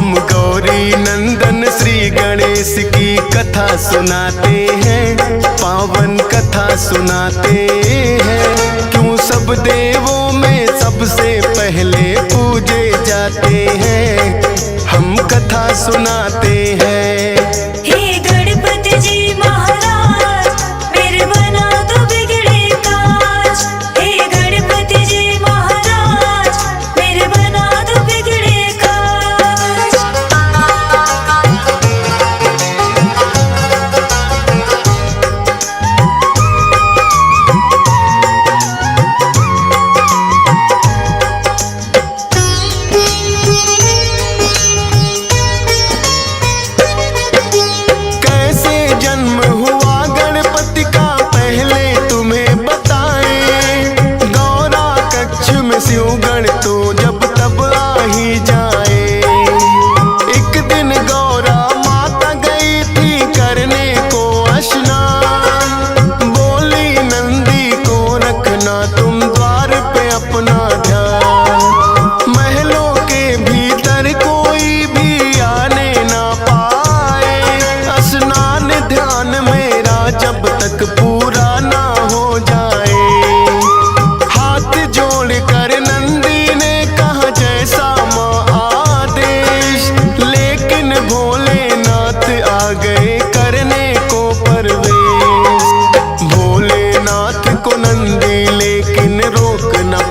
हम गौरी नंदन श्री गणेश की कथा सुनाते हैं, पावन कथा सुनाते हैं। क्यों सब देवों में सबसे पहले पूजे जाते हैं, हम कथा सुनाते हैं। शिवगण तो जब तब आ ही जाए। एक दिन गौरा माता गई थी करने को स्नान, बोली नंदी को रखना तुम द्वार पे अपना ध्यान। महलों के भीतर कोई भी आने ना पाए, स्नान ध्यान मेरा जब तक पूरा ना हो जाए।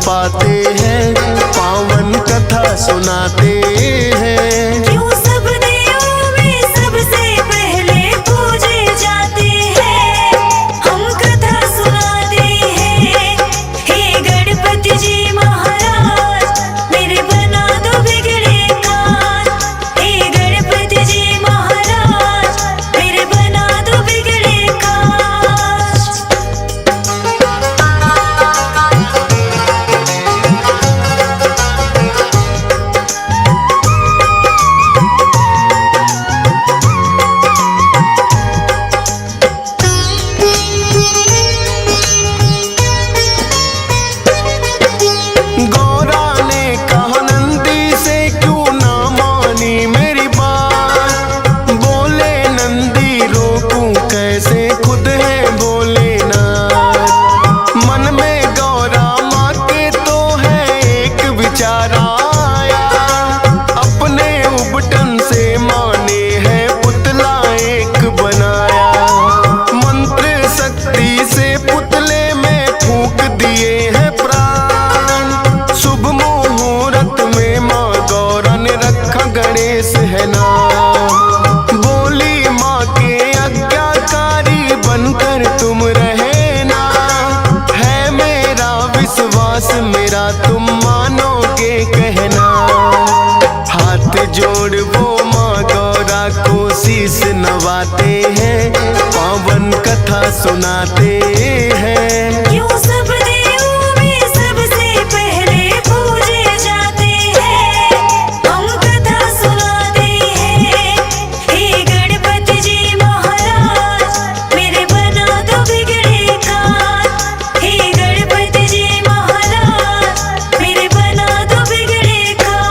पाते हैं पावन कथा सुनाते हैं। क्यों सब देवों में सबसे पहले पूजे जाते हैं, हम कथा सुनाते हैं। हे गणपति जी महाराज मेरे बना दो बिगड़े काज। हे गणपति जी महाराज मेरे बना दो बिगड़े काज। गणेश है ना, बोली माँ के आज्ञाकारी बनकर तुम रहना। है मेरा विश्वास मेरा तुम मानोगे कहना। हाथ जोड़ वो माँ गौरा को शीश नवाते हैं, पावन कथा सुनाते हैं। क्यों सब देवों में सबसे पहले पूजे जाते हैं, हम कथा सुनाते हैं। हे गणपति जी महाराज मेरे बना दो बिगड़े काज। हे गणपति जी महाराज मेरे बना दो बिगड़े काज।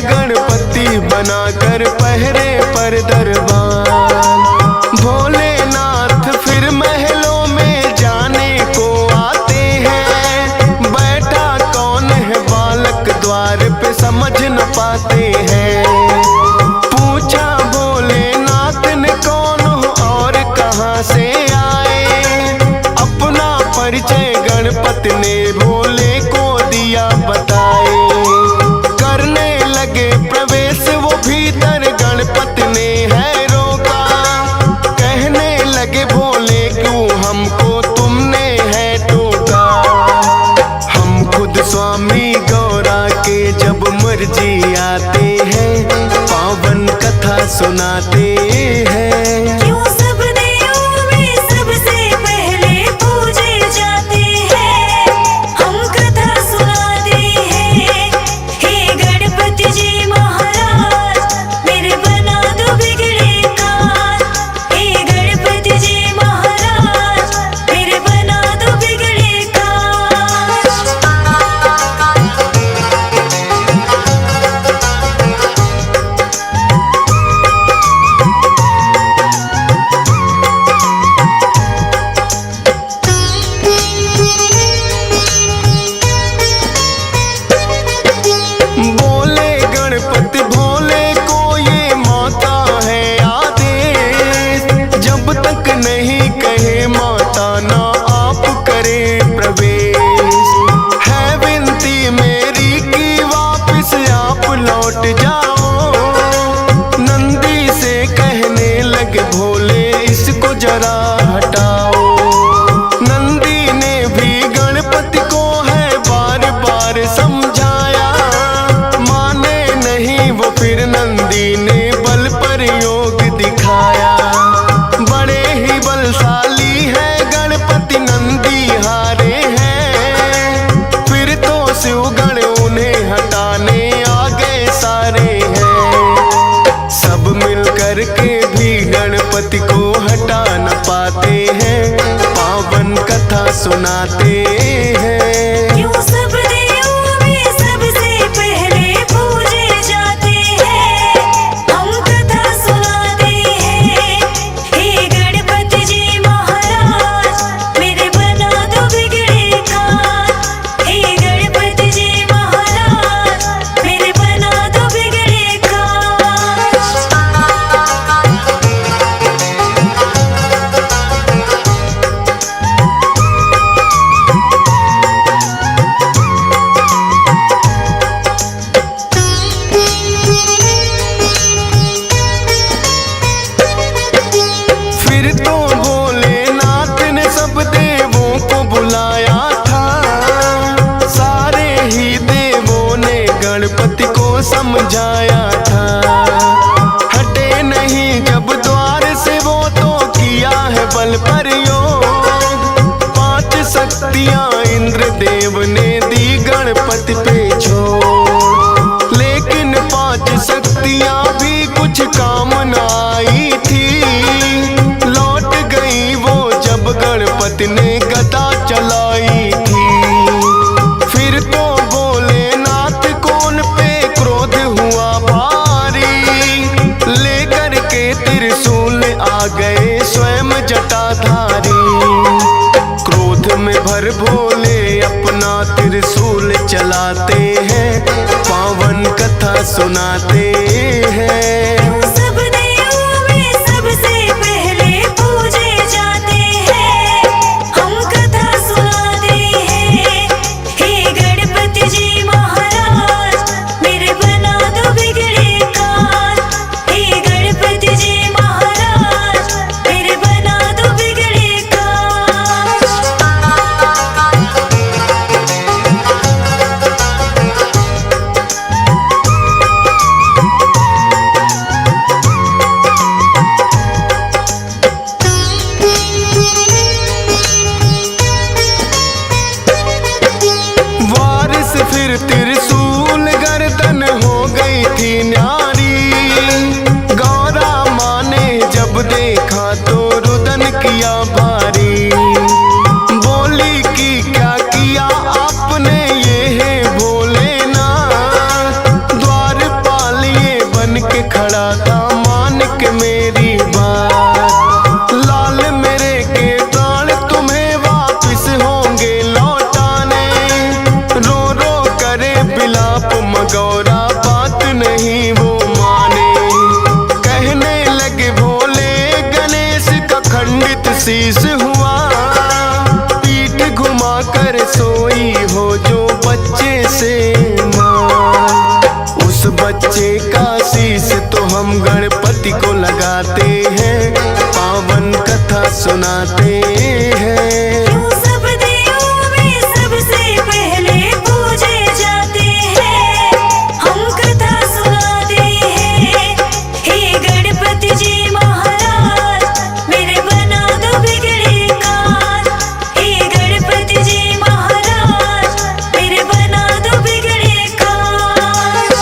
गणपति बनाकर पहरे पर दरबार, भोलेनाथ फिर महलों में जाने को आते हैं। बैठा कौन है बालक द्वार पे समझ न पाते हैं। पूछा भोलेनाथ ने कौन हो और कहाँ से आए, अपना परिचय गणपति ने भोले को दिया बताए। प्रवेश वो भीतर गणपति ने है रोका, कहने लगे भोले क्यों हमको तुमने है टोका। हम खुद स्वामी गौरा के जब मर्जी आते हैं, पावन कथा सुनाते हैं। क्यों सब देवों नहीं कहे माता ना आप करें प्रवेश। है विनती मेरी कि वापस आप लौट जाओ। नंदी से कहने लगे भोले इसको जरा हटाओ। नंदी ने भी गणपति को है बार बार समझाया, माने नहीं वो फिर नंदी ने बल प्रयोग दिखाया। बड़े ही बलशाली है गणपति नंदी हारे हैं, फिर तो शिवगण उन्हें हटाने आ गए सारे हैं। सब मिल कर के भी गणपति को हटा न पाते हैं, पावन कथा सुनाते हैं। यूं सब देवों में सबसे पहले पूजे जाते हैं, हम कथा सुनाते हैं। हे गणपति जी महाराज मेरे बना दो बिगड़े काज। हे गणपति जी महाराज मेरे बना दो बिगड़े काज। फिर तो भोलेनाथ ने सब देवों को बुलाया था। सारे ही देवों ने गणपति को समझाया था। हटे नहीं जब द्वार से वो तो किया है बल प्रयोग। 5 शक्तियां इंद्रदेव ने दी गणपति पे छोड़, लेकिन 5 शक्तियां भी कुछ काम न आई थी। लौट गई वो जब गणपति ने गदा चलाई थी। फिर तो भोलेनाथ को उन पे क्रोध हुआ भारी, लेकर के त्रिशूल आ गए स्वयं जटाधारी। क्रोध में भर भोले अपना त्रिशूल चलाते हैं, पावन कथा सुनाते हैं। यूं सब देवों में सबसे पहले पूजे जाते हैं, हम कथा सुनाते हैं। हे गणपति जी महाराज मेरे बना दो बिगड़े काज। हे गणपति जी महाराज मेरे बना दो बिगड़े काज। वारिस फिर त्रिशूल गर्दन हो गई थी न्यारी। गौरा माँ ने जब देखा तो रुदन किया भारी। बोली कि क्या किया आपने ये है भोलेनाथ। द्वारपाल ये बन के खड़ा था मान के मेरी बात। लाल मेरे के प्राण तुम्हें वापिस होंगे लौटाने। रो रो करे बिलाप मगौरा बात नहीं वो माने। कहने लगे भोले गणेश का खंडित शीश हुआ। पीठ घुमा कर सोई हो जो बच्चे से मां। उस बच्चे का शीश तो हम गणपति को लगाते हैं, पावन कथा सुनाते हैं। यूं सब देवों में सबसे पहले पूजे जाते हैं, हम कथा सुनाते हैं। हे गणपति जी महाराज मेरे बना दो बिगड़े काज। हे गणपति जी महाराज मेरे बना दो बिगड़े काज।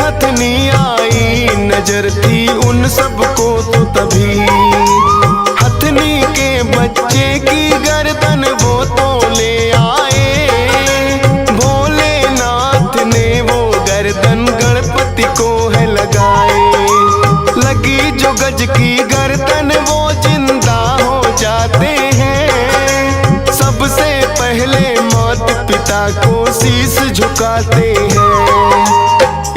हथनी आई नजर थी उन सबको तो तभी हथनी के बच्चे की गर्दन वो तो ले आए। भोलेनाथ ने वो गर्दन गणपति को है लगाए। लगी जो गज की गर्दन वो जिंदा हो जाते हैं। सबसे पहले माता पिता को शीश झुकाते हैं।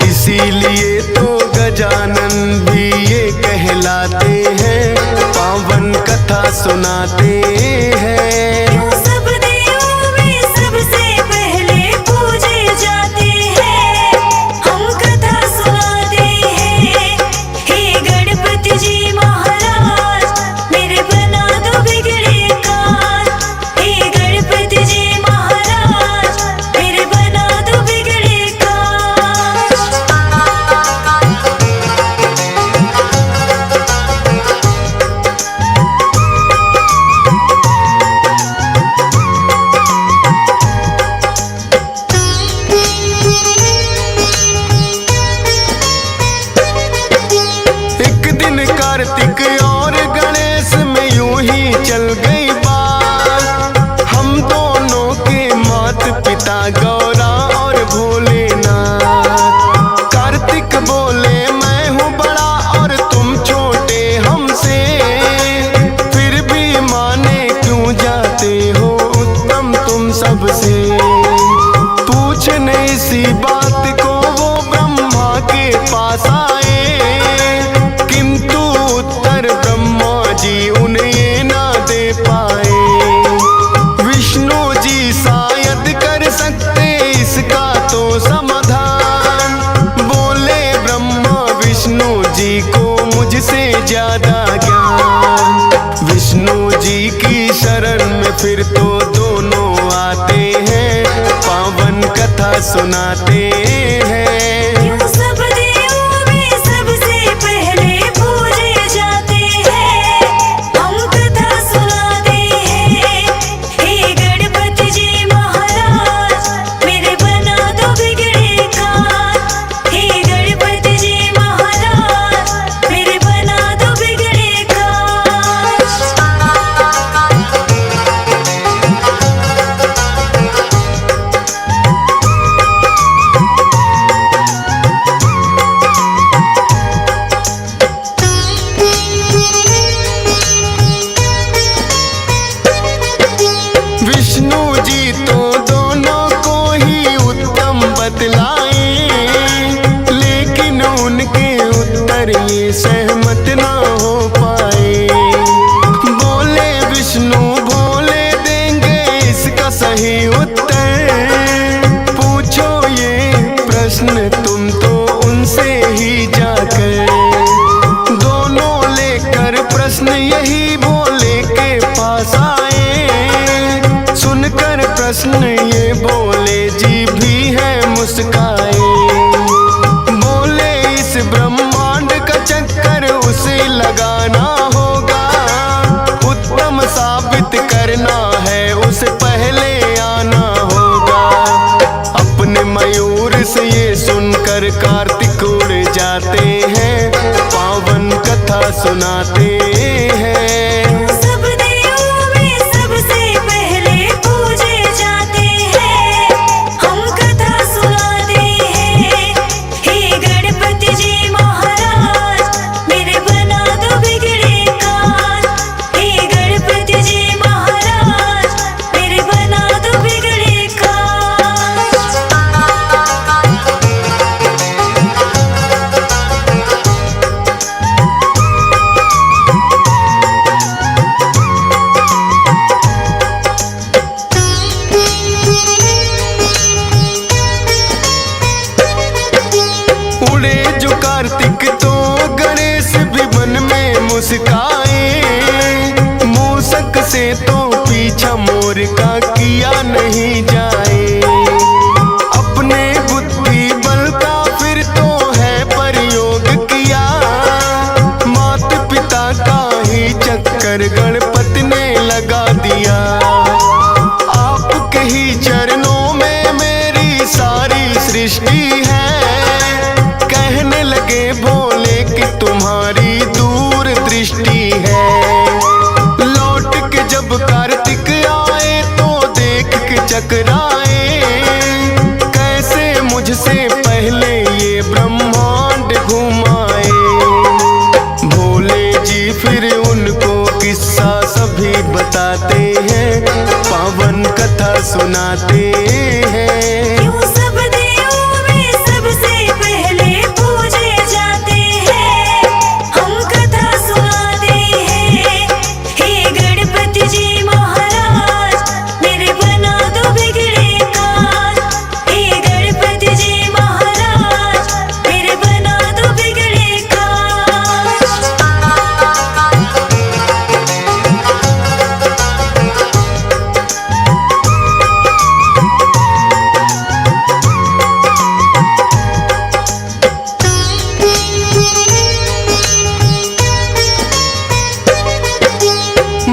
इसीलिए तो गजानन भी ये कहलाते हैं, पावन कथा सुनाते हैं। सब देवों में सबसे पहले पूजे जाते हैं, हम कथा सुनाते हैं। हे गणपति जी महाराज मेरे बना दो बिगड़े काज। हे गणपति जी महाराज मेरे बना दो बिगड़े काज। एक दिन कार्तिक और गणेश में यूं ही चल गई बात। हम दोनों के माता पिता गौरा और भोलेनाथ। कार्तिक बोले मैं हूँ बड़ा और तुम छोटे हमसे, फिर भी माने क्यों जाते हो उत्तम तुम सबसे। पूछने इसी बात को वो ब्रह्मा के पास आए, किंतु उत्तर ब्रह्मा जी उन्हें ये ना दे पाए। विष्णु जी शायद कर सकते इसका तो समाधान। बोले ब्रह्मा विष्णु जी को मुझसे ज्यादा ज्ञान। विष्णु जी की शरण में फिर तो दोनों आते हैं, पावन कथा सुनाते हैं। सब देवों में सबसे पहले पूजे जाते हैं, हम कथा सुनाते हैं। हे गणपति जी महाराज मेरे बना दो बिगड़े काज। हे गणपति जी महाराज मेरे बना दो बिगड़े काज। विष्णु जी तो दोनों को ही उत्तम बतलाए, लेकिन उनके उत्तर ये सहमत ना हो पाए। बोले विष्णु भोले देंगे इसका सही उत्तर। पूछो ये प्रश्न तुम तो उनसे ही जाकर। दोनों लेकर प्रश्न यही भोले के पास आए। सुनकर प्रश्न ये बोले जी भी है मुस्काए। बोले इस ब्रह्मांड का चक्कर उसे लगाना होगा, उत्तम साबित करना है उसे पहले आना होगा। अपने मयूर से ये सुनकर कार्तिक उड़ जाते हैं, पावन कथा सुनाते हैं। सब देवों में सबसे पहले पूजे जाते हैं, हम कथा सुनाते हैं। हे गणपति जी महाराज मेरे बना दो बिगड़े काज। हे गणपति जी महाराज मेरे बना दो बिगड़े काज। उड़े जो कार्तिक तो गणेश भी मन में मुस्काए। मूसक से तो पीछा मोर का किया नहीं जाए। अपने बुद्धि बल का फिर तो है प्रयोग किया। माता पिता का ही चक्कर गणपति ने लगा दिया। आपके ही चरणों में मेरी सारी सृष्टि है। के भोले कि तुम्हारी दूर दृष्टि है। लौट के जब कार्तिक आए तो देख के चकराए, कैसे मुझसे पहले ये ब्रह्मांड घुमाए। भोले जी फिर उनको किस्सा सभी बताते हैं, पावन कथा सुनाते हैं। क्यों सब देवों में सबसे पहले पूजे जाते हैं, हम कथा सुनाते हैं। हे गणपति जी महाराज मेरे बना दो बिगड़े काज। हे गणपति जी महाराज मेरे बना दो बिगड़े काज।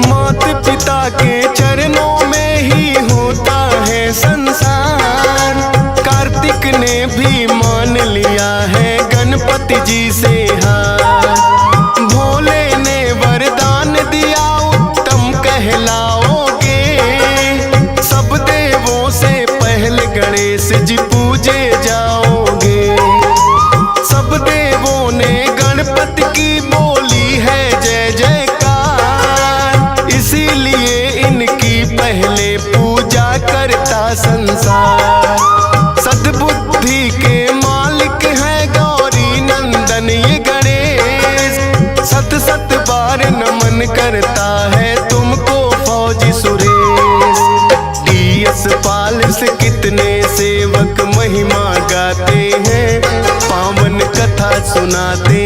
माता पिता के चरणों में ही होता है संसार। कार्तिक ने भी मान लिया है गणपति जी से हार। भोले ने वरदान दिया उत्तम कहलाओगे, सब देवों से पहले गणेश जी पूजे जाओगे। सब देवों ने गणपति की बोली है जय जयकार, इसीलिए इनकी पहले पूजा करता संसार। सद्बुद्धि के मालिक है गौरी नंदन ये गणेश, सत सत बार नमन करता है तुमको फौजी सुरेश। DS पाल से कितने सेवक महिमा गाते हैं, पावन कथा सुनाते